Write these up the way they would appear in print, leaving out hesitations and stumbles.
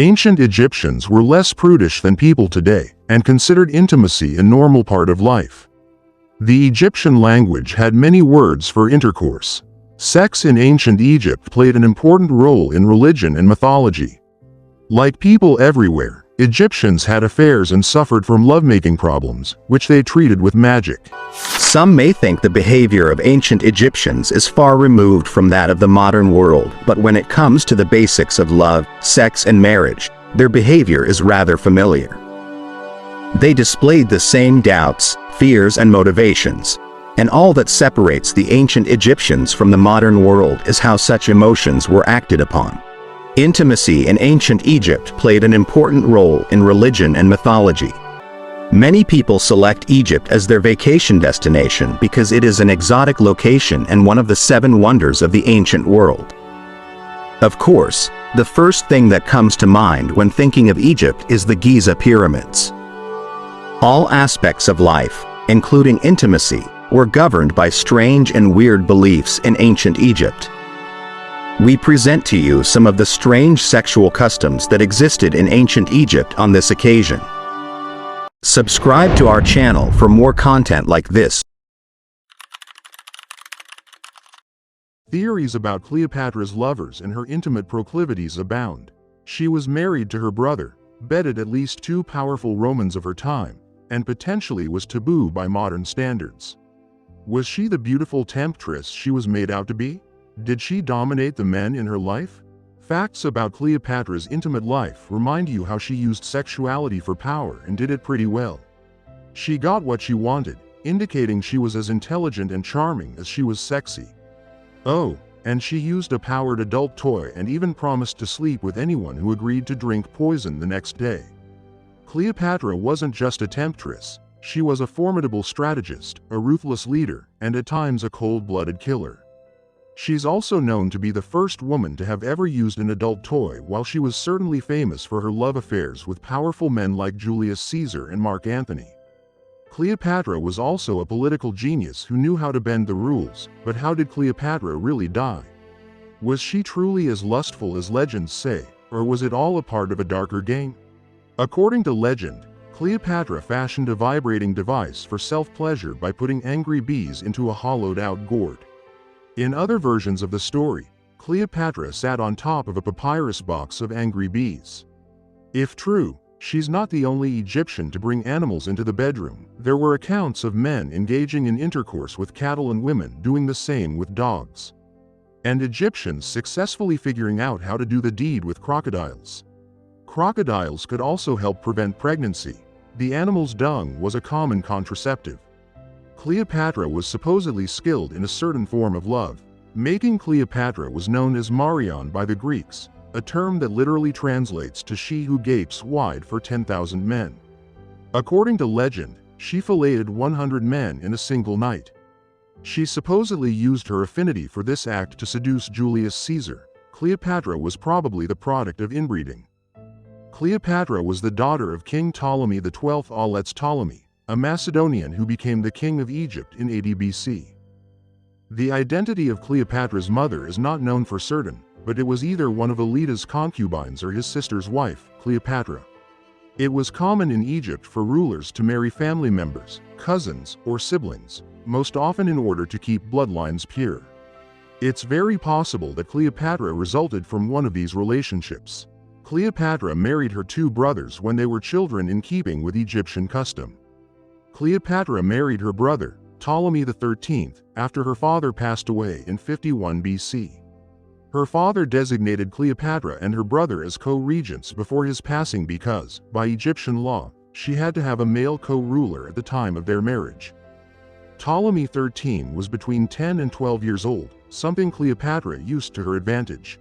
Ancient Egyptians were less prudish than people today, and considered intimacy a normal part of life. The Egyptian language had many words for intercourse. Sex in ancient Egypt played an important role in religion and mythology. Like people everywhere, Egyptians had affairs and suffered from lovemaking problems, which they treated with magic. Some may think the behavior of ancient Egyptians is far removed from that of the modern world, but when it comes to the basics of love, sex, and marriage, their behavior is rather familiar. They displayed the same doubts, fears, and motivations. And all that separates the ancient Egyptians from the modern world is how such emotions were acted upon. Intimacy in ancient Egypt played an important role in religion and mythology. Many people select Egypt as their vacation destination because it is an exotic location and one of the 7 wonders of the ancient world. Of course, the first thing that comes to mind when thinking of Egypt is the Giza pyramids. All aspects of life, including intimacy, were governed by strange and weird beliefs in ancient Egypt. We present to you some of the strange sexual customs that existed in ancient Egypt on this occasion. Subscribe to our channel for more content like this. Theories about Cleopatra's lovers and her intimate proclivities abound. She was married to her brother, bedded at least 2 powerful Romans of her time, and potentially was taboo by modern standards. Was she the beautiful temptress she was made out to be? Did she dominate the men in her life? Facts about Cleopatra's intimate life remind you how she used sexuality for power and did it pretty well. She got what she wanted, indicating she was as intelligent and charming as she was sexy. Oh, and she used a powered adult toy and even promised to sleep with anyone who agreed to drink poison the next day. Cleopatra wasn't just a temptress, she was a formidable strategist, a ruthless leader, and at times a cold-blooded killer. She's also known to be the first woman to have ever used an adult toy, while she was certainly famous for her love affairs with powerful men like Julius Caesar and Mark Antony. Cleopatra was also a political genius who knew how to bend the rules, but how did Cleopatra really die? Was she truly as lustful as legends say, or was it all a part of a darker game? According to legend, Cleopatra fashioned a vibrating device for self-pleasure by putting angry bees into a hollowed-out gourd. In other versions of the story, Cleopatra sat on top of a papyrus box of angry bees. If true, she's not the only Egyptian to bring animals into the bedroom. There were accounts of men engaging in intercourse with cattle and women doing the same with dogs. And Egyptians successfully figuring out how to do the deed with crocodiles. Crocodiles could also help prevent pregnancy. The animal's dung was a common contraceptive. Cleopatra was supposedly skilled in a certain form of love. Making Cleopatra was known as Marion by the Greeks, a term that literally translates to she who gapes wide for 10,000 men. According to legend, she filleted 100 men in a single night. She supposedly used her affinity for this act to seduce Julius Caesar. Cleopatra was probably the product of inbreeding. Cleopatra was the daughter of King Ptolemy XII Auletes Ptolemy, a Macedonian who became the king of Egypt in 80 BC. The identity of Cleopatra's mother is not known for certain, but it was either one of Aleta's concubines or his sister's wife, Cleopatra. It was common in Egypt for rulers to marry family members, cousins, or siblings, most often in order to keep bloodlines pure. It's very possible that Cleopatra resulted from one of these relationships. Cleopatra married her 2 brothers when they were children in keeping with Egyptian custom. Cleopatra married her brother, Ptolemy XIII, after her father passed away in 51 BC. Her father designated Cleopatra and her brother as co-regents before his passing because, by Egyptian law, she had to have a male co-ruler at the time of their marriage. Ptolemy XIII was between 10 and 12 years old, something Cleopatra used to her advantage.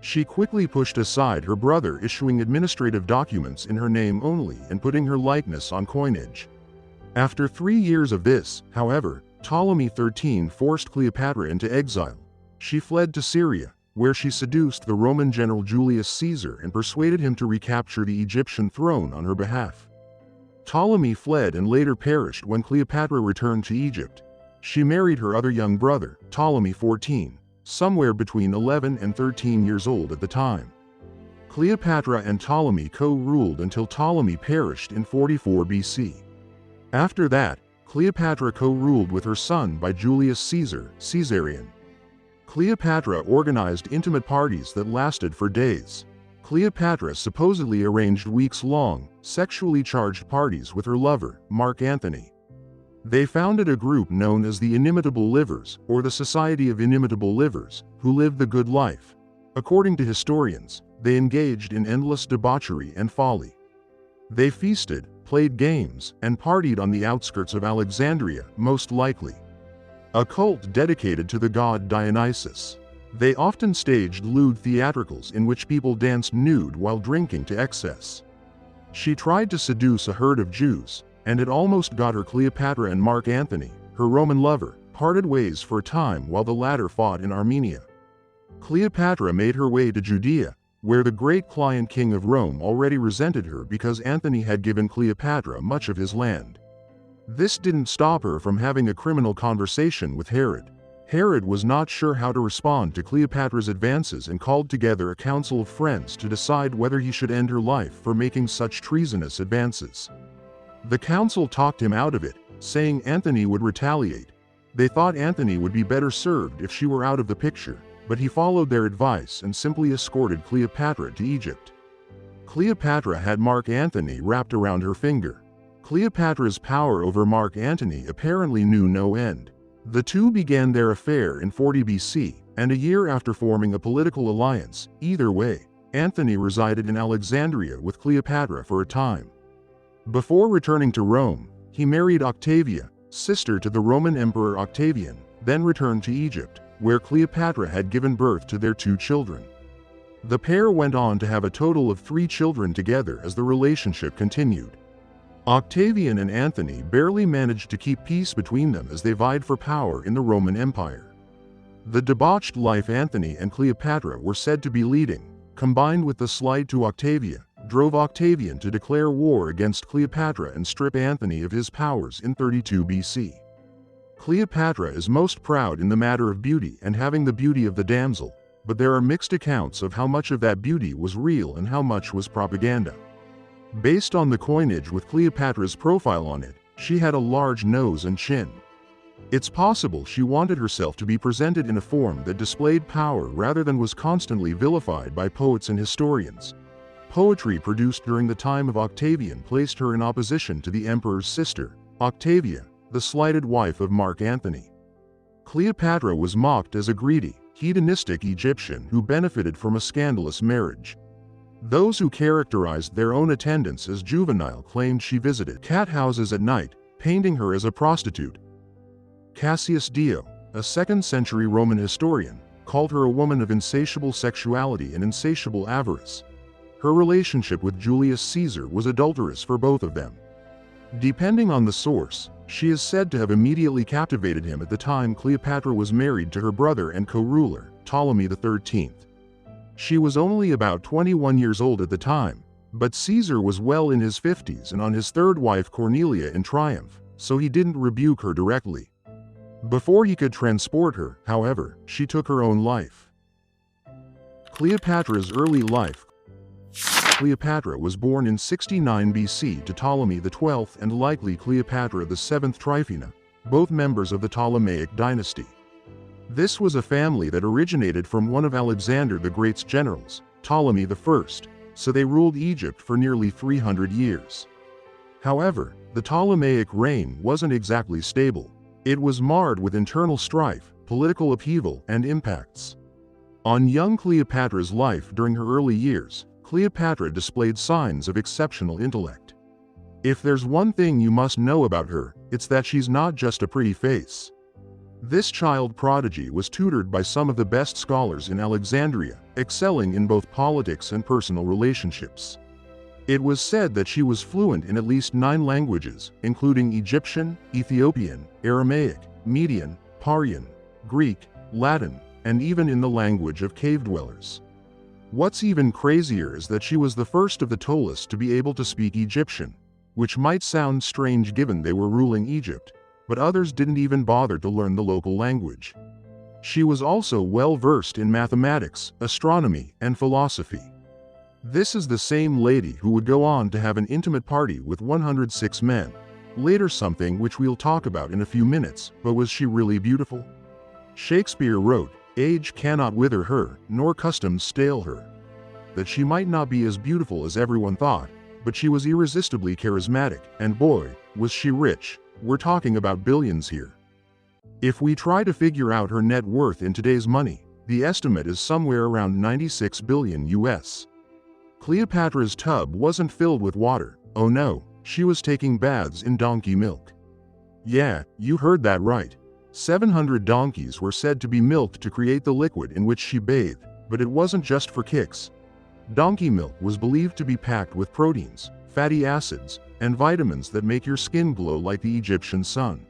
She quickly pushed aside her brother issuing administrative documents in her name only and putting her likeness on coinage. After 3 years of this, however, Ptolemy XIII forced Cleopatra into exile. She fled to Syria, where she seduced the Roman general Julius Caesar and persuaded him to recapture the Egyptian throne on her behalf. Ptolemy fled and later perished when Cleopatra returned to Egypt. She married her other young brother, Ptolemy XIV, somewhere between 11 and 13 years old at the time. Cleopatra and Ptolemy co-ruled until Ptolemy perished in 44 BC. After that, Cleopatra co-ruled with her son by Julius Caesar, Caesarion. Cleopatra organized intimate parties that lasted for days. Cleopatra supposedly arranged weeks-long, sexually charged parties with her lover, Mark Antony. They founded a group known as the Inimitable Livers, or the Society of Inimitable Livers, who lived the good life. According to historians, they engaged in endless debauchery and folly. They feasted, played games, and partied on the outskirts of Alexandria, most likely. A cult dedicated to the god Dionysus. They often staged lewd theatricals in which people danced nude while drinking to excess. She tried to seduce a herd of Jews, and it almost got her. Cleopatra and Mark Antony, her Roman lover, parted ways for a time while the latter fought in Armenia. Cleopatra made her way to Judea, where the great client king of Rome already resented her because Antony had given Cleopatra much of his land. This didn't stop her from having a criminal conversation with Herod. Herod was not sure how to respond to Cleopatra's advances and called together a council of friends to decide whether he should end her life for making such treasonous advances. The council talked him out of it, saying Antony would retaliate. They thought Antony would be better served if she were out of the picture, but he followed their advice and simply escorted Cleopatra to Egypt. Cleopatra had Mark Antony wrapped around her finger. Cleopatra's power over Mark Antony apparently knew no end. The two began their affair in 40 BC, and a year after forming a political alliance. Either way, Antony resided in Alexandria with Cleopatra for a time. Before returning to Rome, he married Octavia, sister to the Roman Emperor Octavian, then returned to Egypt, where Cleopatra had given birth to their 2 children. The pair went on to have a total of 3 children together as the relationship continued. Octavian and Antony barely managed to keep peace between them as they vied for power in the Roman Empire. The debauched life Antony and Cleopatra were said to be leading, combined with the slight to Octavia, drove Octavian to declare war against Cleopatra and strip Antony of his powers in 32 BC. Cleopatra is most proud in the matter of beauty and having the beauty of the damsel, but there are mixed accounts of how much of that beauty was real and how much was propaganda. Based on the coinage with Cleopatra's profile on it, she had a large nose and chin. It's possible she wanted herself to be presented in a form that displayed power rather than was constantly vilified by poets and historians. Poetry produced during the time of Octavian placed her in opposition to the emperor's sister, Octavia, the slighted wife of Mark Antony. Cleopatra was mocked as a greedy, hedonistic Egyptian who benefited from a scandalous marriage. Those who characterized their own attendants as juvenile claimed she visited cat houses at night, painting her as a prostitute. Cassius Dio, a 2nd-century Roman historian, called her a woman of insatiable sexuality and insatiable avarice. Her relationship with Julius Caesar was adulterous for both of them. Depending on the source, she is said to have immediately captivated him at the time Cleopatra was married to her brother and co-ruler, Ptolemy XIII. She was only about 21 years old at the time, but Caesar was well in his 50s and on his 3rd wife Cornelia in triumph, so he didn't rebuke her directly. Before he could transport her, however, she took her own life. Cleopatra's early life. Cleopatra was born in 69 BC to Ptolemy XII and likely Cleopatra VII Tryphena, both members of the Ptolemaic dynasty. This was a family that originated from one of Alexander the Great's generals, Ptolemy I, so they ruled Egypt for nearly 300 years. However, the Ptolemaic reign wasn't exactly stable. It was marred with internal strife, political upheaval, and impacts. On young Cleopatra's life during her early years, Cleopatra displayed signs of exceptional intellect. If there's one thing you must know about her, it's that she's not just a pretty face. This child prodigy was tutored by some of the best scholars in Alexandria, excelling in both politics and personal relationships. It was said that she was fluent in at least 9 languages, including Egyptian, Ethiopian, Aramaic, Median, Parian, Greek, Latin, and even in the language of cave dwellers. What's even crazier is that she was the first of the Ptolemies to be able to speak Egyptian, which might sound strange given they were ruling Egypt, but others didn't even bother to learn the local language. She was also well versed in mathematics, astronomy, and philosophy. This is the same lady who would go on to have an intimate party with 106 men. Later, something which we'll talk about in a few minutes, but was she really beautiful? Shakespeare wrote, "Age cannot wither her, nor custom stale her." That she might not be as beautiful as everyone thought, but she was irresistibly charismatic, and boy, was she rich. We're talking about billions here. If we try to figure out her net worth in today's money, the estimate is somewhere around 96 billion US. Cleopatra's tub wasn't filled with water. Oh no, she was taking baths in donkey milk. Yeah, you heard that right. 700 donkeys were said to be milked to create the liquid in which she bathed, but it wasn't just for kicks. Donkey milk was believed to be packed with proteins, fatty acids, and vitamins that make your skin glow like the Egyptian sun.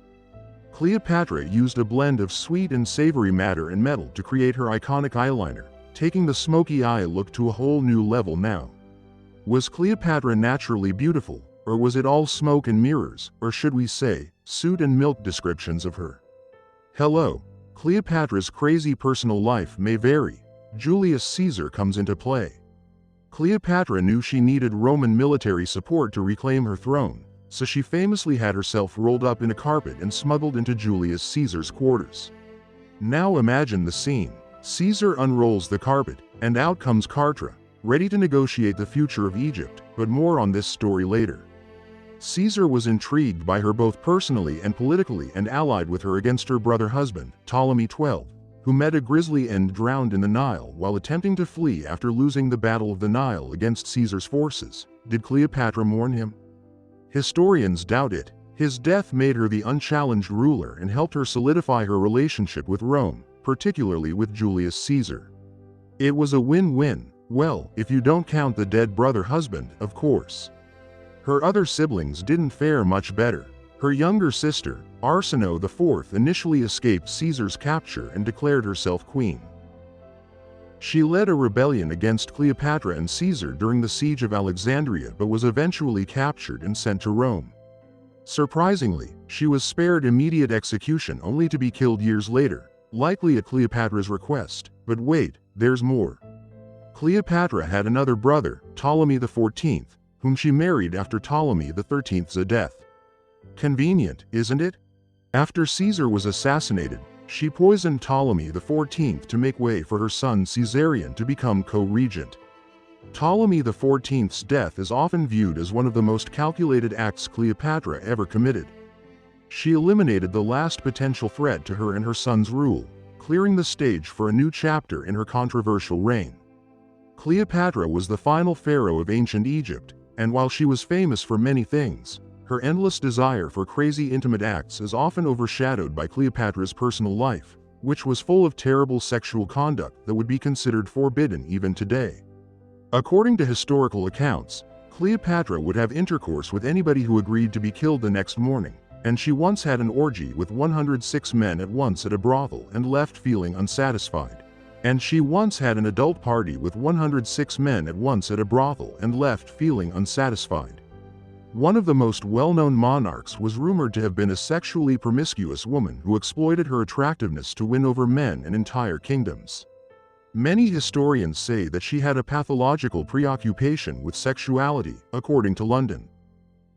Cleopatra used a blend of sweet and savory matter and metal to create her iconic eyeliner, taking the smoky eye look to a whole new level now. Was Cleopatra naturally beautiful, or was it all smoke and mirrors, or should we say, suit and milk descriptions of her? Hello, Cleopatra's crazy personal life may vary. Julius Caesar comes into play. Cleopatra knew she needed Roman military support to reclaim her throne, so she famously had herself rolled up in a carpet and smuggled into Julius Caesar's quarters. Now imagine the scene. Caesar unrolls the carpet, and out comes Cleopatra, ready to negotiate the future of Egypt, but more on this story later. Caesar was intrigued by her both personally and politically and allied with her against her brother husband, Ptolemy XII, who met a grisly end drowned in the Nile while attempting to flee after losing the Battle of the Nile against Caesar's forces. Did Cleopatra mourn him? Historians doubt it. His death made her the unchallenged ruler and helped her solidify her relationship with Rome, particularly with Julius Caesar. It was a win-win, well, if you don't count the dead brother-husband, of course. Her other siblings didn't fare much better. Her younger sister, Arsinoe IV, initially escaped Caesar's capture and declared herself queen. She led a rebellion against Cleopatra and Caesar during the siege of Alexandria but was eventually captured and sent to Rome. Surprisingly, she was spared immediate execution only to be killed years later, likely at Cleopatra's request. But wait, there's more. Cleopatra had another brother, Ptolemy XIV, whom she married after Ptolemy XIII's death. Convenient, isn't it? After Caesar was assassinated, she poisoned Ptolemy XIV to make way for her son Caesarion to become co-regent. Ptolemy XIV's death is often viewed as one of the most calculated acts Cleopatra ever committed. She eliminated the last potential threat to her and her son's rule, clearing the stage for a new chapter in her controversial reign. Cleopatra was the final pharaoh of ancient Egypt, and while she was famous for many things, her endless desire for crazy intimate acts is often overshadowed by Cleopatra's personal life, which was full of terrible sexual conduct that would be considered forbidden even today. According to historical accounts, Cleopatra would have intercourse with anybody who agreed to be killed the next morning, and she once had an orgy with 106 men at once at a brothel and left feeling unsatisfied. And she once had an adult party with 106 men at once at a brothel and left feeling unsatisfied. One of the most well-known monarchs was rumored to have been a sexually promiscuous woman who exploited her attractiveness to win over men and entire kingdoms. Many historians say that she had a pathological preoccupation with sexuality, according to London.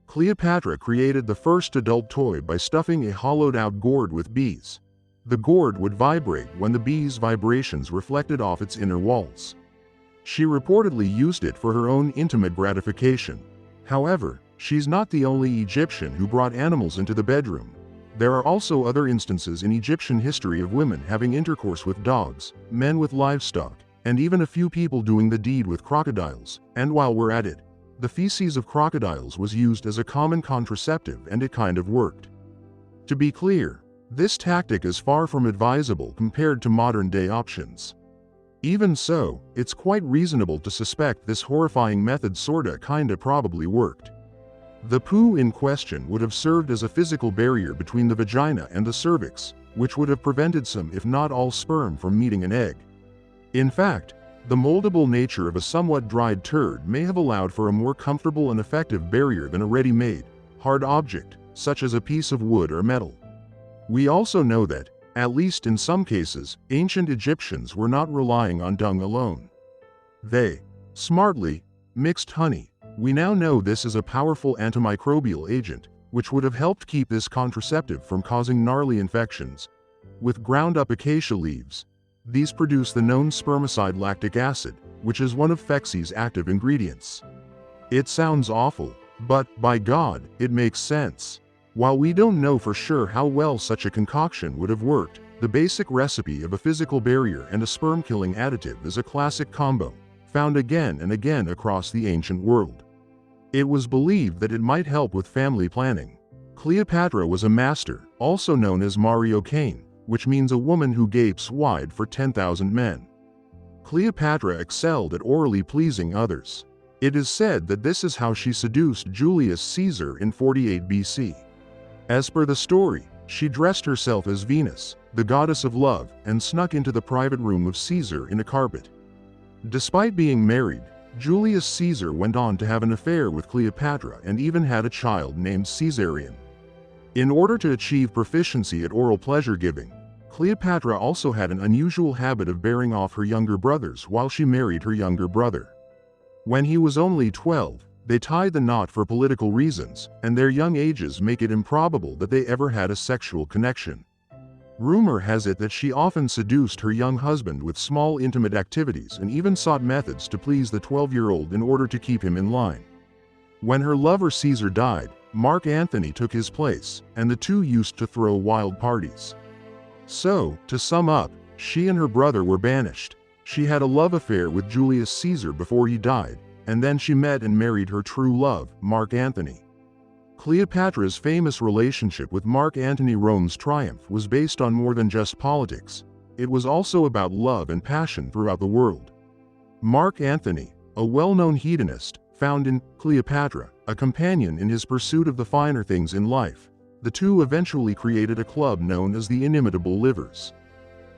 Cleopatra created the first adult toy by stuffing a hollowed-out gourd with bees. The gourd would vibrate when the bees' vibrations reflected off its inner walls. She reportedly used it for her own intimate gratification. However, she's not the only Egyptian who brought animals into the bedroom. There are also other instances in Egyptian history of women having intercourse with dogs, men with livestock, and even a few people doing the deed with crocodiles. And while we're at it, the feces of crocodiles was used as a common contraceptive and it kind of worked. To be clear, this tactic is far from advisable compared to modern-day options. Even so, it's quite reasonable to suspect this horrifying method kinda probably worked. The poo in question would have served as a physical barrier between the vagina and the cervix, which would have prevented some if not all sperm from meeting an egg. In fact, the moldable nature of a somewhat dried turd may have allowed for a more comfortable and effective barrier than a ready-made, hard object, such as a piece of wood or metal. We also know that, at least in some cases, ancient Egyptians were not relying on dung alone. They, smartly, Mixed honey. We now know this is a powerful antimicrobial agent, which would have helped keep this contraceptive from causing gnarly infections. With ground-up acacia leaves. These produce the known spermicide lactic acid, which is one of Phexy's active ingredients. It sounds awful, but, by God, it makes sense. While we don't know for sure how well such a concoction would have worked, the basic recipe of a physical barrier and a sperm-killing additive is a classic combo, found again and again across the ancient world. It was believed that it might help with family planning. Cleopatra was a master, also known as Mario Cain, which means a woman who gapes wide for 10,000 men. Cleopatra excelled at orally pleasing others. It is said that this is how she seduced Julius Caesar in 48 BC. As per the story, she dressed herself as Venus, the goddess of love, and snuck into the private room of Caesar in a carpet. Despite being married, Julius Caesar went on to have an affair with Cleopatra and even had a child named Caesarion. In order to achieve proficiency at oral pleasure-giving, Cleopatra also had an unusual habit of bearing off her younger brothers while she married her younger brother. When he was only 12, they tied the knot for political reasons, and their young ages make it improbable that they ever had a sexual connection. Rumor has it that she often seduced her young husband with small intimate activities and even sought methods to please the 12-year-old in order to keep him in line. When her lover Caesar died, Mark Antony took his place, and the two used to throw wild parties. So, to sum up, she and her brother were banished. She had a love affair with Julius Caesar before he died, and then she met and married her true love, Mark Antony. Cleopatra's famous relationship with Mark Antony Rome's triumph was based on more than just politics. It was also about love and passion throughout the world. Mark Antony, a well-known hedonist, found in Cleopatra a companion in his pursuit of the finer things in life. The two eventually created a club known as the Inimitable Livers.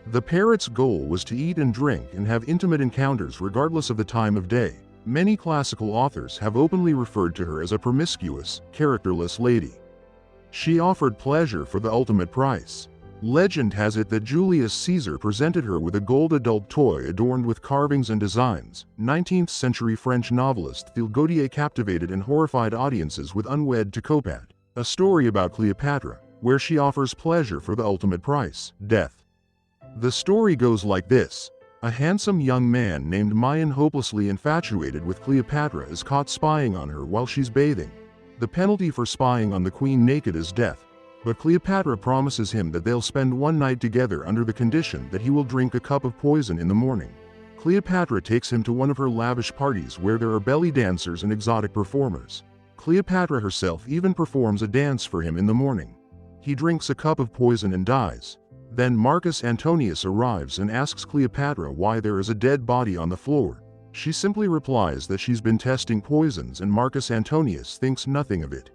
The parrot's goal was to eat and drink and have intimate encounters regardless of the time of day. Many classical authors have openly referred to her as a promiscuous, characterless lady. She offered pleasure for the ultimate price. Legend has it that Julius Caesar presented her with a gold adult toy adorned with carvings and designs. 19th-century French novelist Théophile Gautier captivated and horrified audiences with Unwed to Cleopatra, a story about Cleopatra, where she offers pleasure for the ultimate price, death. The story goes like this. A handsome young man named Mayan, hopelessly infatuated with Cleopatra, is caught spying on her while she's bathing. The penalty for spying on the queen naked is death, but Cleopatra promises him that they'll spend one night together under the condition that he will drink a cup of poison in the morning. Cleopatra takes him to one of her lavish parties where there are belly dancers and exotic performers. Cleopatra herself even performs a dance for him in the morning. He drinks a cup of poison and dies. Then Marcus Antonius arrives and asks Cleopatra why there is a dead body on the floor. She simply replies that she's been testing poisons, and Marcus Antonius thinks nothing of it.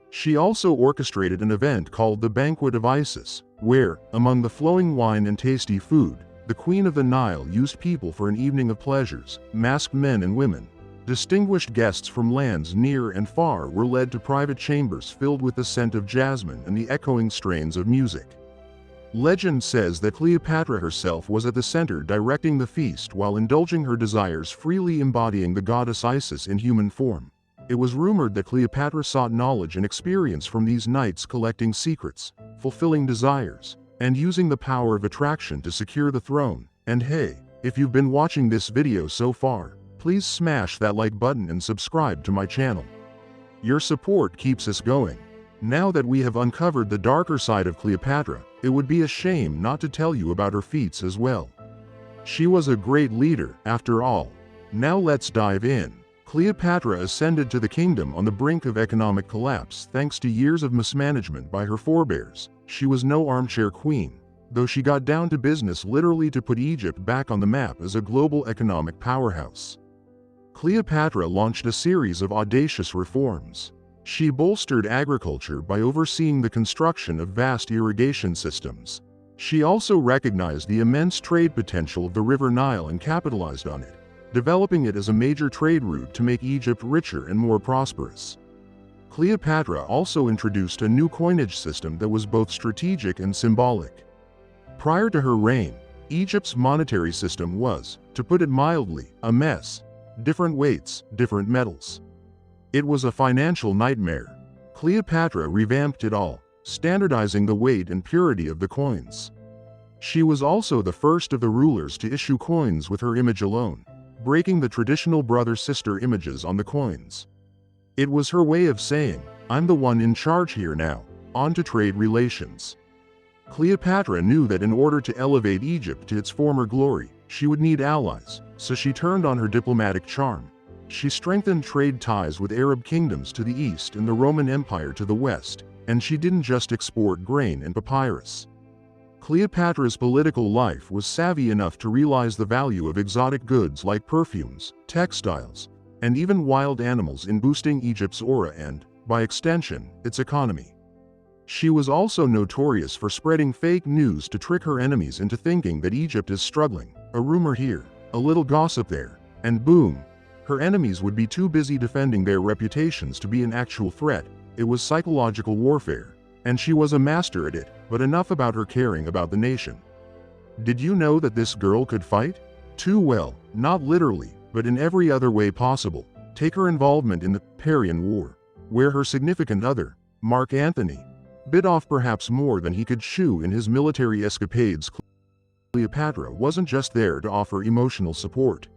She also orchestrated an event called the Banquet of Isis, where, among the flowing wine and tasty food, the Queen of the Nile used people for an evening of pleasures. Masked men and women, distinguished guests from lands near and far, were led to private chambers filled with the scent of jasmine and the echoing strains of music. Legend says that Cleopatra herself was at the center directing the feast while indulging her desires, freely embodying the goddess Isis in human form. It was rumored that Cleopatra sought knowledge and experience from these nights, collecting secrets, fulfilling desires, and using the power of attraction to secure the throne. And hey, if you've been watching this video so far, please smash that like button and subscribe to my channel. Your support keeps us going. Now that we have uncovered the darker side of Cleopatra, it would be a shame not to tell you about her feats as well. She was a great leader, after all. Now let's dive in. Cleopatra ascended to the kingdom on the brink of economic collapse thanks to years of mismanagement by her forebears. She was no armchair queen, though she got down to business literally to put Egypt back on the map as a global economic powerhouse. Cleopatra launched a series of audacious reforms. She bolstered agriculture by overseeing the construction of vast irrigation systems. She also recognized the immense trade potential of the River Nile and capitalized on it, developing it as a major trade route to make Egypt richer and more prosperous. Cleopatra also introduced a new coinage system that was both strategic and symbolic. Prior to her reign, Egypt's monetary system was, to put it mildly, a mess. different weights, different metals. It was a financial nightmare. Cleopatra revamped it all, standardizing the weight and purity of the coins. She was also the first of the rulers to issue coins with her image alone, breaking the traditional brother-sister images on the coins. It was her way of saying, "I'm the one in charge here now, on to trade relations." Cleopatra knew that in order to elevate Egypt to its former glory, she would need allies, so she turned on her diplomatic charm. She strengthened trade ties with Arab kingdoms to the east and the Roman Empire to the west, and she didn't just export grain and papyrus. Cleopatra's political life was savvy enough to realize the value of exotic goods like perfumes, textiles, and even wild animals in boosting Egypt's aura and, by extension, its economy. She was also notorious for spreading fake news to trick her enemies into thinking that Egypt is struggling, a rumor here, a little gossip there, and boom, her enemies would be too busy defending their reputations to be an actual threat. It was psychological warfare, and she was a master at it, but enough about her caring about the nation. Did you know that this girl could fight? Too well, not literally, but in every other way possible. Take her involvement in the Parian War, where her significant other, Mark Antony, bit off perhaps more than he could chew in his military escapades. Cleopatra wasn't just there to offer emotional support.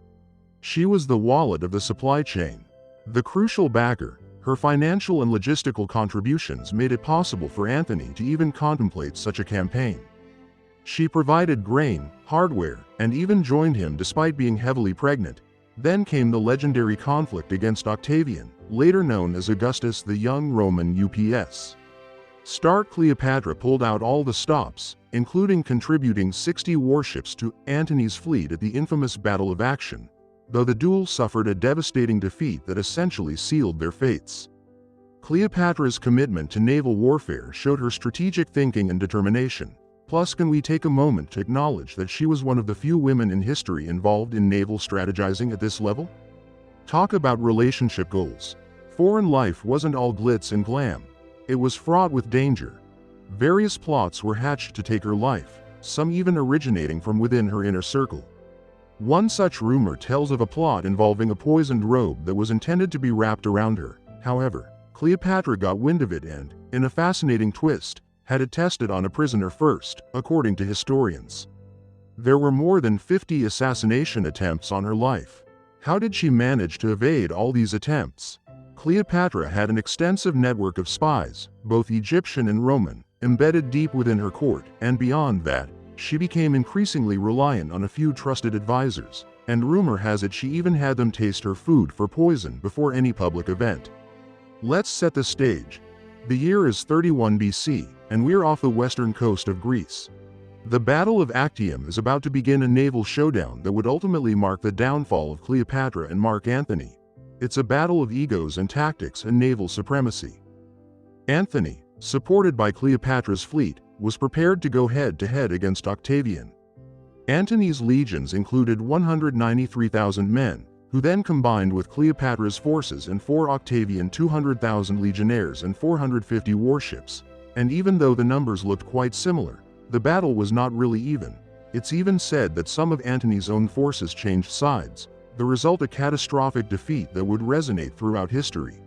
She was the wallet of the supply chain. The crucial backer, her financial and logistical contributions made it possible for Antony to even contemplate such a campaign. She provided grain, hardware, and even joined him despite being heavily pregnant. Then came the legendary conflict against Octavian, later known as Augustus the Young Roman UPS. Stark Cleopatra pulled out all the stops, including contributing 60 warships to Antony's fleet at the infamous Battle of Actium, though the duel suffered a devastating defeat that essentially sealed their fates. Cleopatra's commitment to naval warfare showed her strategic thinking and determination. Plus, can we take a moment to acknowledge that she was one of the few women in history involved in naval strategizing at this level? Talk about relationship goals. Foreign life wasn't all glitz and glam. It was fraught with danger. Various plots were hatched to take her life, some even originating from within her inner circle. One such rumor tells of a plot involving a poisoned robe that was intended to be wrapped around her. However, Cleopatra got wind of it and, in a fascinating twist, had it tested on a prisoner first, according to historians. There were more than 50 assassination attempts on her life. How did she manage to evade all these attempts? Cleopatra had an extensive network of spies, both Egyptian and Roman, embedded deep within her court, and beyond that, she became increasingly reliant on a few trusted advisors, and rumor has it she even had them taste her food for poison before any public event. Let's set the stage. The year is 31 BC, and we're off the western coast of Greece. The Battle of Actium is about to begin, a naval showdown that would ultimately mark the downfall of Cleopatra and Mark Antony. It's a battle of egos and tactics and naval supremacy. Antony, supported by Cleopatra's fleet, was prepared to go head-to-head against Octavian. Antony's legions included 193,000 men, who then combined with Cleopatra's forces and for Octavian 200,000 legionnaires and 450 warships. And even though the numbers looked quite similar, the battle was not really even. It's even said that some of Antony's own forces changed sides, the result a catastrophic defeat that would resonate throughout history.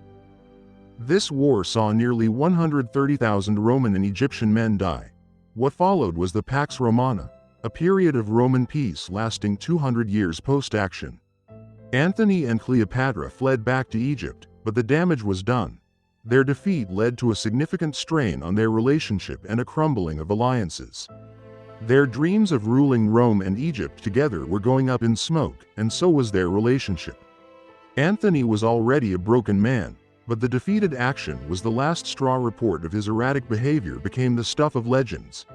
This war saw nearly 130,000 Roman and Egyptian men die. What followed was the Pax Romana, a period of Roman peace lasting 200 years post-Actium. Antony and Cleopatra fled back to Egypt, but the damage was done. Their defeat led to a significant strain on their relationship and a crumbling of alliances. Their dreams of ruling Rome and Egypt together were going up in smoke, and so was their relationship. Antony was already a broken man, but the defeated Actium was the last straw. Report of his erratic behavior became the stuff of legends.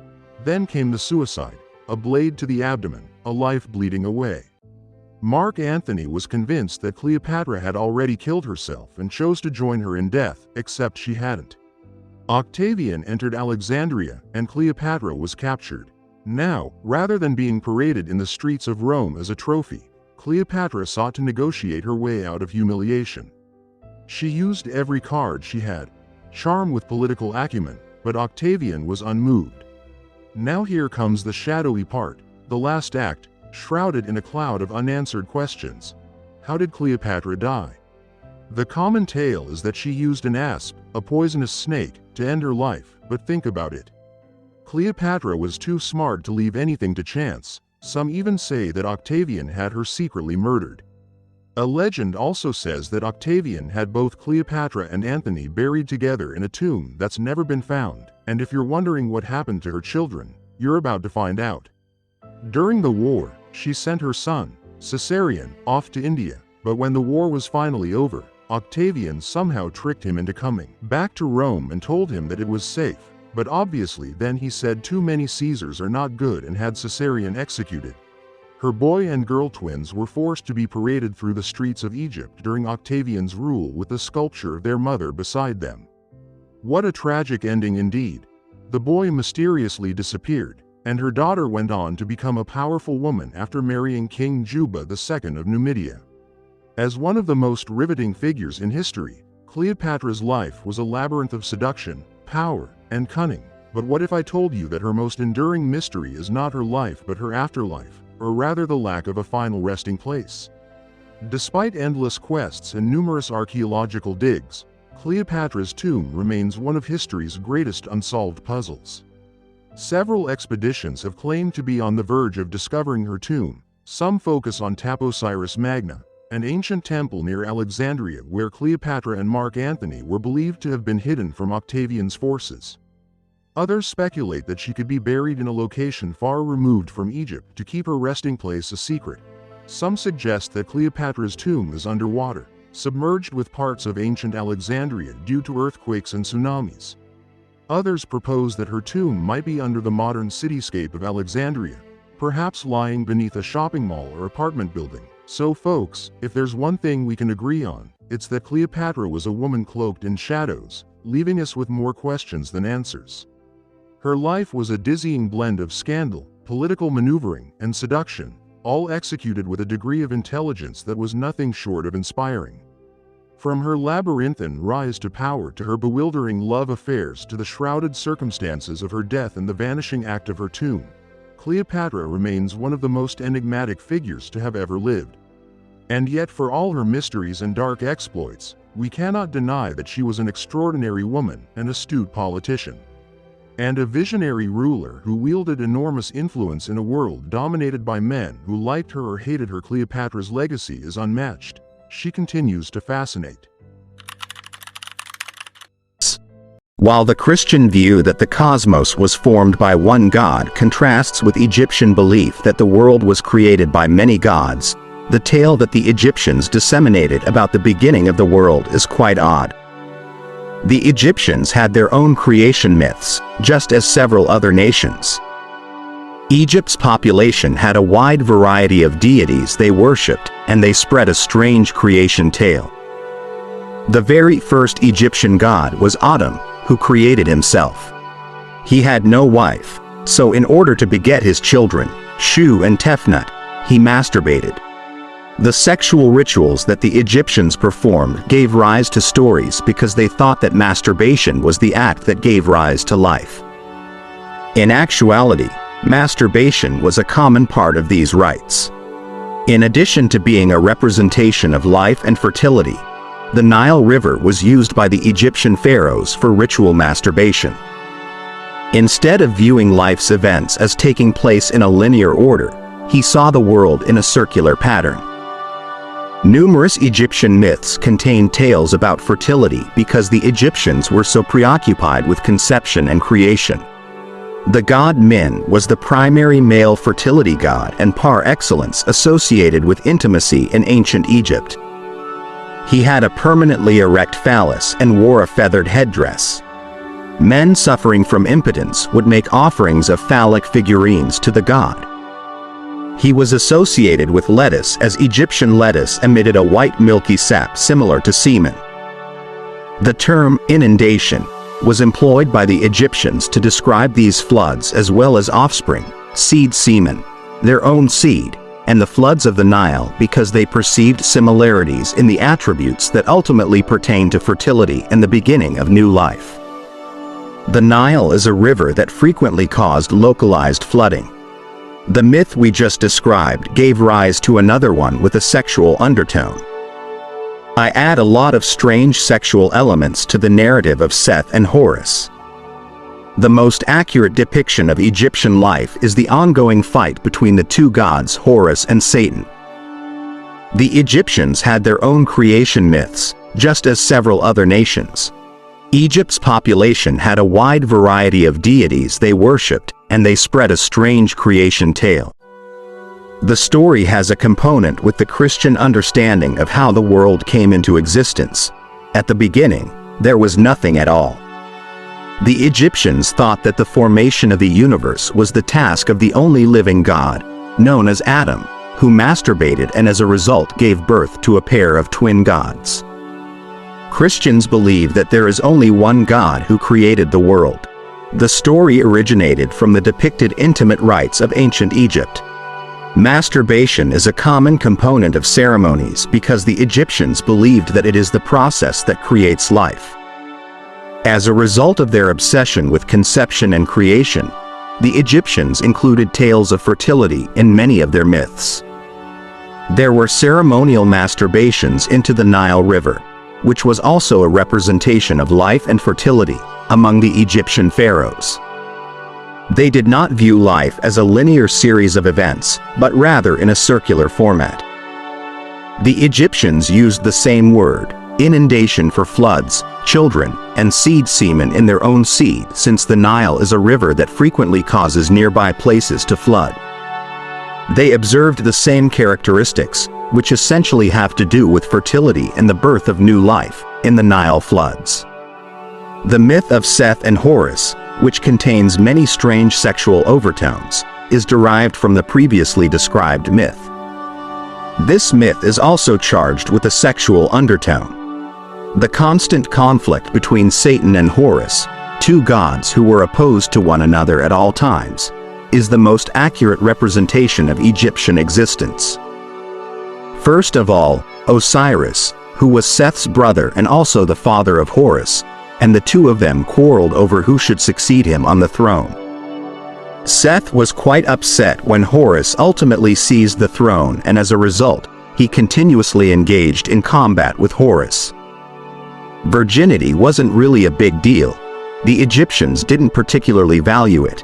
Then came the suicide, a blade to the abdomen, a life bleeding away. Mark Antony was convinced that Cleopatra had already killed herself and chose to join her in death, except she hadn't. Octavian entered Alexandria, and Cleopatra was captured. Now, rather than being paraded in the streets of Rome as a trophy, Cleopatra sought to negotiate her way out of humiliation. She used every card she had, charm with political acumen, but Octavian was unmoved. Now here comes the shadowy part, the last act, shrouded in a cloud of unanswered questions. How did Cleopatra die? The common tale is that she used an asp, a poisonous snake, to end her life, but think about it. Cleopatra was too smart to leave anything to chance. Some even say that Octavian had her secretly murdered. A legend also says that Octavian had both Cleopatra and Antony buried together in a tomb that's never been found, and if you're wondering what happened to her children, you're about to find out. During the war, she sent her son, Caesarion, off to India, but when the war was finally over, Octavian somehow tricked him into coming back to Rome and told him that it was safe, but obviously then he said too many Caesars are not good and had Caesarion executed. Her boy and girl twins were forced to be paraded through the streets of Egypt during Octavian's rule with the sculpture of their mother beside them. What a tragic ending indeed. The boy mysteriously disappeared, and her daughter went on to become a powerful woman after marrying King Juba II of Numidia. As one of the most riveting figures in history, Cleopatra's life was a labyrinth of seduction, power, and cunning. But what if I told you that her most enduring mystery is not her life but her afterlife, or rather the lack of a final resting place? Despite endless quests and numerous archaeological digs, Cleopatra's tomb remains one of history's greatest unsolved puzzles. Several expeditions have claimed to be on the verge of discovering her tomb. Some focus on Taposiris Magna, an ancient temple near Alexandria where Cleopatra and Mark Antony were believed to have been hidden from Octavian's forces. Others speculate that she could be buried in a location far removed from Egypt to keep her resting place a secret. Some suggest that Cleopatra's tomb is underwater, submerged with parts of ancient Alexandria due to earthquakes and tsunamis. Others propose that her tomb might be under the modern cityscape of Alexandria, perhaps lying beneath a shopping mall or apartment building. So folks, if there's one thing we can agree on, it's that Cleopatra was a woman cloaked in shadows, leaving us with more questions than answers. Her life was a dizzying blend of scandal, political maneuvering, and seduction, all executed with a degree of intelligence that was nothing short of inspiring. From her labyrinthine rise to power to her bewildering love affairs to the shrouded circumstances of her death and the vanishing act of her tomb, Cleopatra remains one of the most enigmatic figures to have ever lived. And yet for all her mysteries and dark exploits, we cannot deny that she was an extraordinary woman, an astute politician, and a visionary ruler who wielded enormous influence in a world dominated by men who liked her or hated her. Cleopatra's legacy is unmatched. She continues to fascinate. While the Christian view that the cosmos was formed by one God contrasts with Egyptian belief that the world was created by many gods, the tale that the Egyptians disseminated about the beginning of the world is quite odd. The Egyptians had their own creation myths, just as several other nations. Egypt's population had a wide variety of deities they worshipped, and they spread a strange creation tale. The very first Egyptian god was Adam, who created himself. He had no wife, so in order to beget his children, Shu and Tefnut, he masturbated. The sexual rituals that the Egyptians performed gave rise to stories because they thought that masturbation was the act that gave rise to life. In actuality, masturbation was a common part of these rites. In addition to being a representation of life and fertility, the Nile River was used by the Egyptian pharaohs for ritual masturbation. Instead of viewing life's events as taking place in a linear order, he saw the world in a circular pattern. Numerous Egyptian myths contain tales about fertility because the Egyptians were so preoccupied with conception and creation. The god Min was the primary male fertility god and par excellence associated with intimacy in ancient Egypt. He had a permanently erect phallus and wore a feathered headdress. Men suffering from impotence would make offerings of phallic figurines to the god. He was associated with lettuce as Egyptian lettuce emitted a white milky sap similar to semen. The term inundation was employed by the Egyptians to describe these floods as well as offspring, seed semen, their own seed, and the floods of the Nile because they perceived similarities in the attributes that ultimately pertain to fertility and the beginning of new life. The Nile is a river that frequently caused localized flooding. The myth we just described gave rise to another one with a sexual undertone. I add a lot of strange sexual elements to the narrative of Seth and Horus. The most accurate depiction of Egyptian life is the ongoing fight between the two gods Horus and Satan. The Egyptians had their own creation myths, just as several other nations. Egypt's population had a wide variety of deities they worshipped, and they spread a strange creation tale. The story has a component with the Christian understanding of how the world came into existence. At the beginning, there was nothing at all. The Egyptians thought that the formation of the universe was the task of the only living God, known as Adam, who masturbated and as a result gave birth to a pair of twin gods. Christians believe that there is only one God who created the world. The story originated from the depicted intimate rites of ancient Egypt. Masturbation is a common component of ceremonies because the Egyptians believed that it is the process that creates life. As a result of their obsession with conception and creation, the Egyptians included tales of fertility in many of their myths. There were ceremonial masturbations into the Nile River, which was also a representation of life and fertility among the Egyptian pharaohs. They did not view life as a linear series of events, but rather in a circular format. The Egyptians used the same word, inundation, for floods, children, and seed semen in their own seed, since the Nile is a river that frequently causes nearby places to flood. They observed the same characteristics, which essentially have to do with fertility and the birth of new life, in the Nile floods. The myth of Seth and Horus, which contains many strange sexual overtones, is derived from the previously described myth. This myth is also charged with a sexual undertone. The constant conflict between Satan and Horus, two gods who were opposed to one another at all times, is the most accurate representation of Egyptian existence. First of all, Osiris, who was Seth's brother and also the father of Horus, and the two of them quarreled over who should succeed him on the throne. Seth was quite upset when Horus ultimately seized the throne, and as a result, he continuously engaged in combat with Horus. Virginity wasn't really a big deal. The Egyptians didn't particularly value it.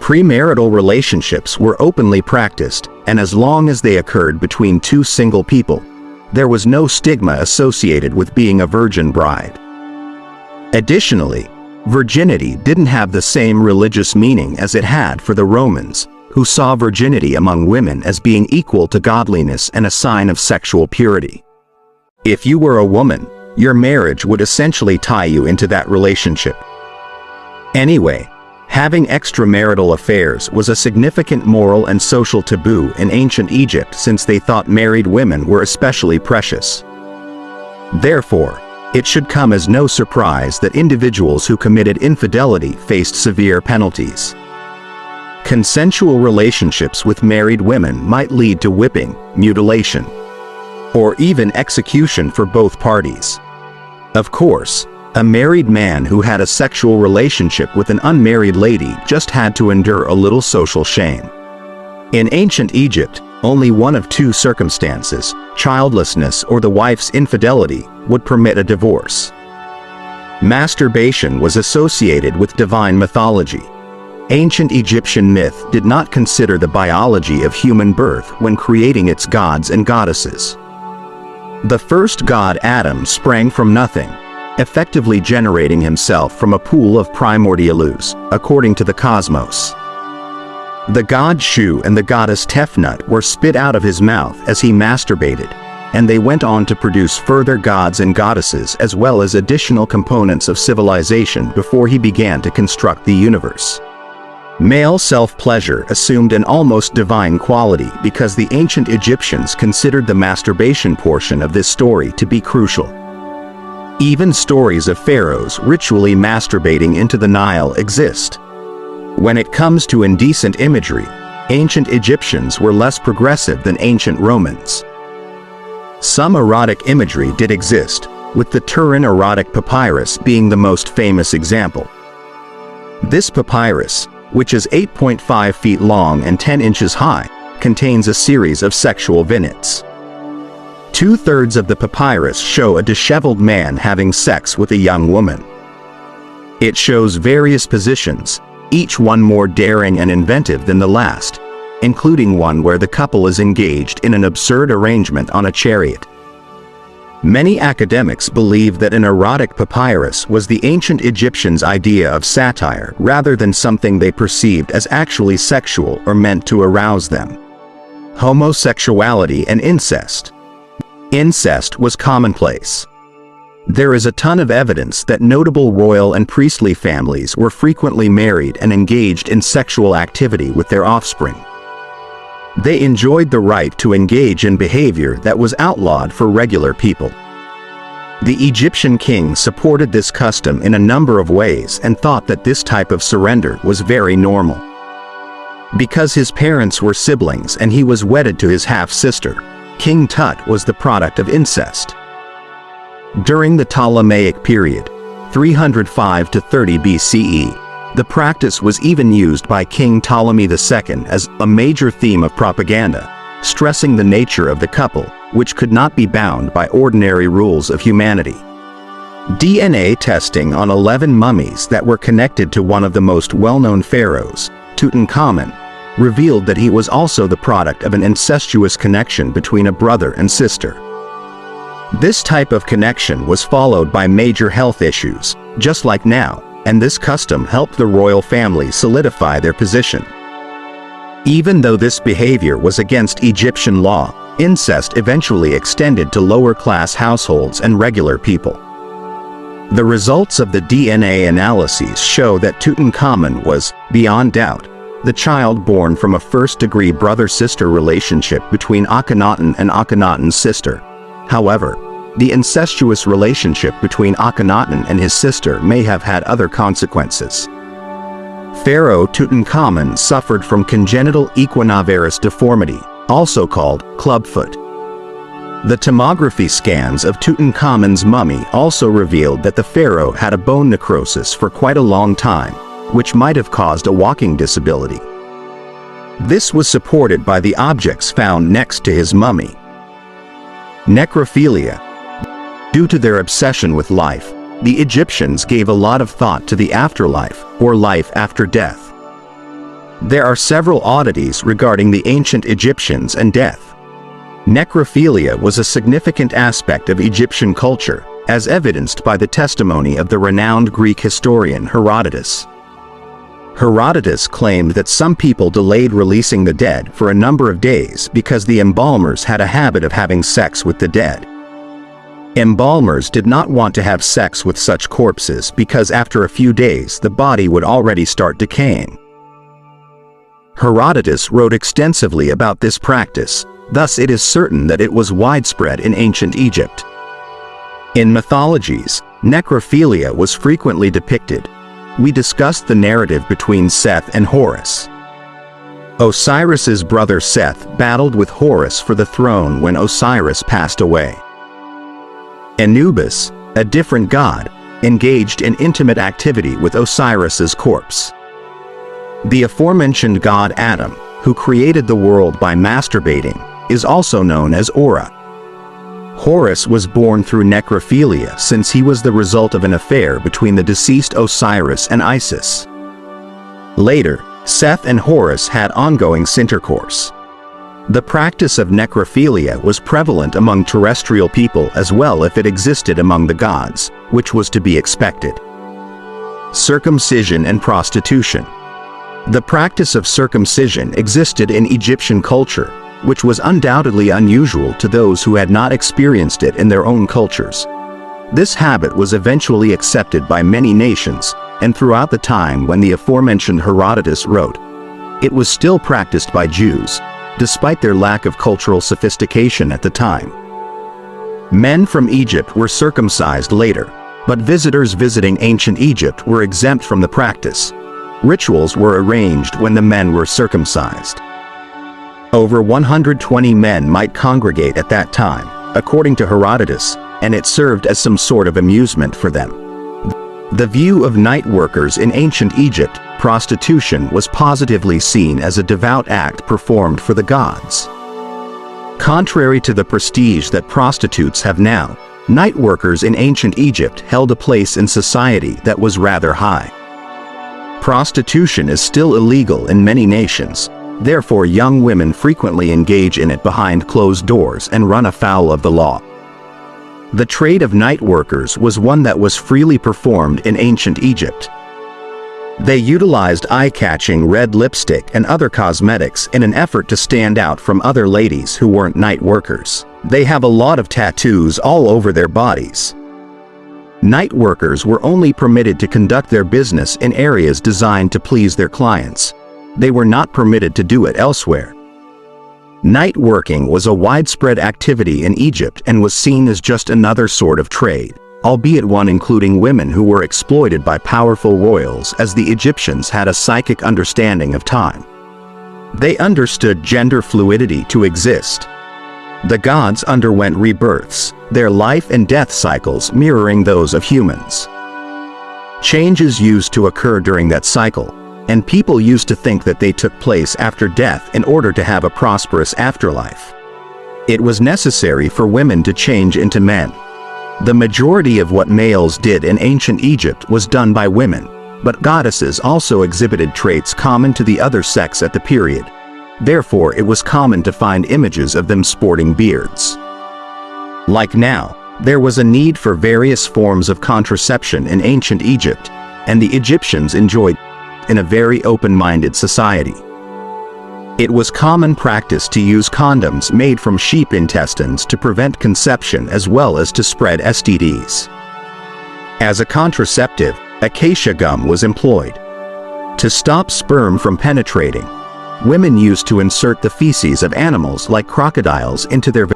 Premarital relationships were openly practiced, and as long as they occurred between two single people, there was no stigma associated with being a virgin bride. Additionally, virginity didn't have the same religious meaning as it had for the Romans, who saw virginity among women as being equal to godliness and a sign of sexual purity. If you were a woman, your marriage would essentially tie you into that relationship. Anyway, having extramarital affairs was a significant moral and social taboo in ancient Egypt, since they thought married women were especially precious. Therefore, it should come as no surprise that individuals who committed infidelity faced severe penalties. Consensual relationships with married women might lead to whipping, mutilation, or even execution for both parties. Of course, a married man who had a sexual relationship with an unmarried lady just had to endure a little social shame. In ancient Egypt, only one of two circumstances, childlessness or the wife's infidelity, would permit a divorce. Masturbation was associated with divine mythology. Ancient Egyptian myth did not consider the biology of human birth when creating its gods and goddesses. The first god, Adam, sprang from nothing, effectively generating himself from a pool of primordial ooze, according to the cosmos. The god Shu and the goddess Tefnut were spit out of his mouth as he masturbated, and they went on to produce further gods and goddesses as well as additional components of civilization before he began to construct the universe. Male self-pleasure assumed an almost divine quality because the ancient Egyptians considered the masturbation portion of this story to be crucial. Even stories of pharaohs ritually masturbating into the Nile exist. When it comes to indecent imagery, ancient Egyptians were less progressive than ancient Romans. Some erotic imagery did exist, with the Turin erotic papyrus being the most famous example. This papyrus, which is 8.5 feet long and 10 inches high, contains a series of sexual vignettes. 2/3 of the papyrus show a disheveled man having sex with a young woman. It shows various positions, each one more daring and inventive than the last, including one where the couple is engaged in an absurd arrangement on a chariot. Many academics believe that an erotic papyrus was the ancient Egyptians' idea of satire rather than something they perceived as actually sexual or meant to arouse them. Homosexuality and incest. Incest was commonplace. There is a ton of evidence that notable royal and priestly families were frequently married and engaged in sexual activity with their offspring. They enjoyed the right to engage in behavior that was outlawed for regular people. The Egyptian king supported this custom in a number of ways and thought that this type of surrender was very normal. Because his parents were siblings and he was wedded to his half-sister, King Tut was the product of incest. During the Ptolemaic period, 305 to 30 BCE, the practice was even used by King Ptolemy II as a major theme of propaganda, stressing the nature of the couple, which could not be bound by ordinary rules of humanity. DNA testing on 11 mummies that were connected to one of the most well-known pharaohs, Tutankhamun, revealed that he was also the product of an incestuous connection between a brother and sister. This type of connection was followed by major health issues, just like now, and this custom helped the royal family solidify their position. Even though this behavior was against Egyptian law, incest eventually extended to lower-class households and regular people. The results of the DNA analyses show that Tutankhamun was, beyond doubt, the child born from a first-degree brother-sister relationship between Akhenaten and Akhenaten's sister. However, the incestuous relationship between Akhenaten and his sister may have had other consequences. Pharaoh Tutankhamun suffered from congenital equinovarus deformity, also called clubfoot. The tomography scans of Tutankhamun's mummy also revealed that the pharaoh had a bone necrosis for quite a long time, which might have caused a walking disability. This was supported by the objects found next to his mummy. Necrophilia. Due to their obsession with life, the Egyptians gave a lot of thought to the afterlife, or life after death. There are several oddities regarding the ancient Egyptians and death. Necrophilia was a significant aspect of Egyptian culture, as evidenced by the testimony of the renowned Greek historian Herodotus. Herodotus claimed that some people delayed releasing the dead for a number of days because the embalmers had a habit of having sex with the dead. Embalmers did not want to have sex with such corpses because after a few days the body would already start decaying. Herodotus wrote extensively about this practice, thus it is certain that it was widespread in ancient Egypt. In mythologies, necrophilia was frequently depicted. We discussed the narrative between Seth and Horus. Osiris's brother Seth battled with Horus for the throne when Osiris passed away. Anubis, a different god, engaged in intimate activity with Osiris's corpse. The aforementioned god Adam, who created the world by masturbating, is also known as Ora. Horus was born through necrophilia since he was the result of an affair between the deceased Osiris and Isis. Later, Seth and Horus had ongoing intercourse. The practice of necrophilia was prevalent among terrestrial people as well if it existed among the gods, which was to be expected. Circumcision and prostitution. The practice of circumcision existed in Egyptian culture, which was undoubtedly unusual to those who had not experienced it in their own cultures. This habit was eventually accepted by many nations, and throughout the time when the aforementioned Herodotus wrote, it was still practiced by Jews, despite their lack of cultural sophistication at the time. Men from Egypt were circumcised later, but visitors visiting ancient Egypt were exempt from the practice. Rituals were arranged when the men were circumcised. Over 120 men might congregate at that time, according to Herodotus, and it served as some sort of amusement for them. The view of night workers in ancient Egypt, prostitution was positively seen as a devout act performed for the gods. Contrary to the prestige that prostitutes have now, night workers in ancient Egypt held a place in society that was rather high. Prostitution is still illegal in many nations, therefore young women frequently engage in it behind closed doors and run afoul of the law. The trade of night workers was one that was freely performed in ancient Egypt. They utilized eye-catching red lipstick and other cosmetics in an effort to stand out from other ladies who weren't night workers. They have a lot of tattoos all over their bodies. Night workers were only permitted to conduct their business in areas designed to please their clients. They were not permitted to do it elsewhere. Night working was a widespread activity in Egypt and was seen as just another sort of trade, albeit one including women who were exploited by powerful royals, as the Egyptians had a psychic understanding of time. They understood gender fluidity to exist. The gods underwent rebirths, their life and death cycles mirroring those of humans. Changes used to occur during that cycle, and people used to think that they took place after death in order to have a prosperous afterlife. It was necessary for women to change into men. The majority of what males did in ancient Egypt was done by women, but goddesses also exhibited traits common to the other sex at the period. Therefore, it was common to find images of them sporting beards. Like now, there was a need for various forms of contraception in ancient Egypt, and the Egyptians enjoyed in a very open-minded society. It was common practice to use condoms made from sheep intestines to prevent conception as well as to spread STDs. As a contraceptive, acacia gum was employed. To stop sperm from penetrating, women used to insert the feces of animals like crocodiles into their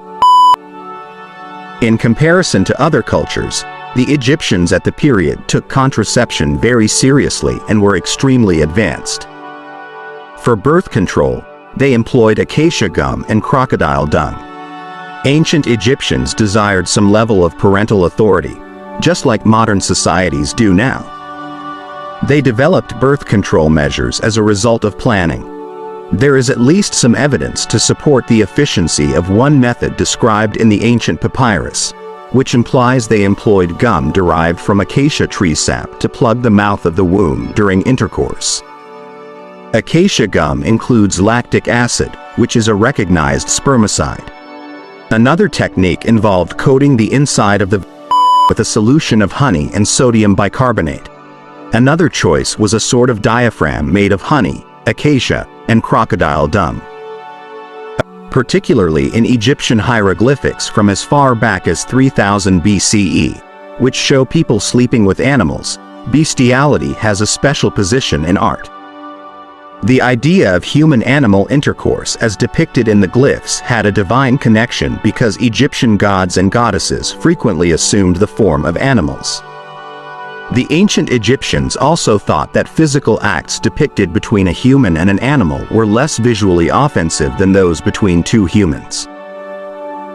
In comparison to other cultures, the Egyptians at the period took contraception very seriously and were extremely advanced. For birth control, they employed acacia gum and crocodile dung. Ancient Egyptians desired some level of parental authority, just like modern societies do now. They developed birth control measures as a result of planning. There is at least some evidence to support the efficiency of one method described in the ancient papyrus, which implies they employed gum derived from acacia tree sap to plug the mouth of the womb during intercourse. Acacia gum includes lactic acid, which is a recognized spermicide. Another technique involved coating the inside of the with a solution of honey and sodium bicarbonate. Another choice was a sort of diaphragm made of honey, acacia, and crocodile dung. Particularly in Egyptian hieroglyphics from as far back as 3000 BCE, which show people sleeping with animals, bestiality has a special position in art. The idea of human-animal intercourse as depicted in the glyphs had a divine connection because Egyptian gods and goddesses frequently assumed the form of animals. The ancient Egyptians also thought that physical acts depicted between a human and an animal were less visually offensive than those between two humans.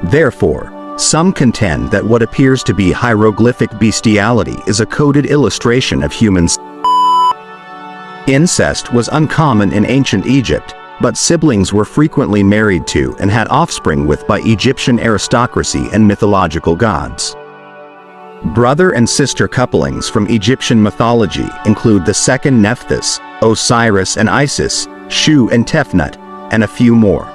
Therefore, some contend that what appears to be hieroglyphic bestiality is a coded illustration of humans. Incest was uncommon in ancient Egypt, but siblings were frequently married to and had offspring with by Egyptian aristocracy and mythological gods. Brother and sister couplings from Egyptian mythology include the second Nephthys, Osiris and Isis, Shu and Tefnut, and a few more.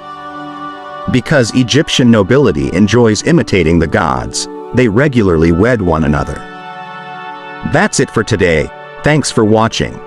Because Egyptian nobility enjoys imitating the gods, they regularly wed one another. That's it for today. Thanks for watching.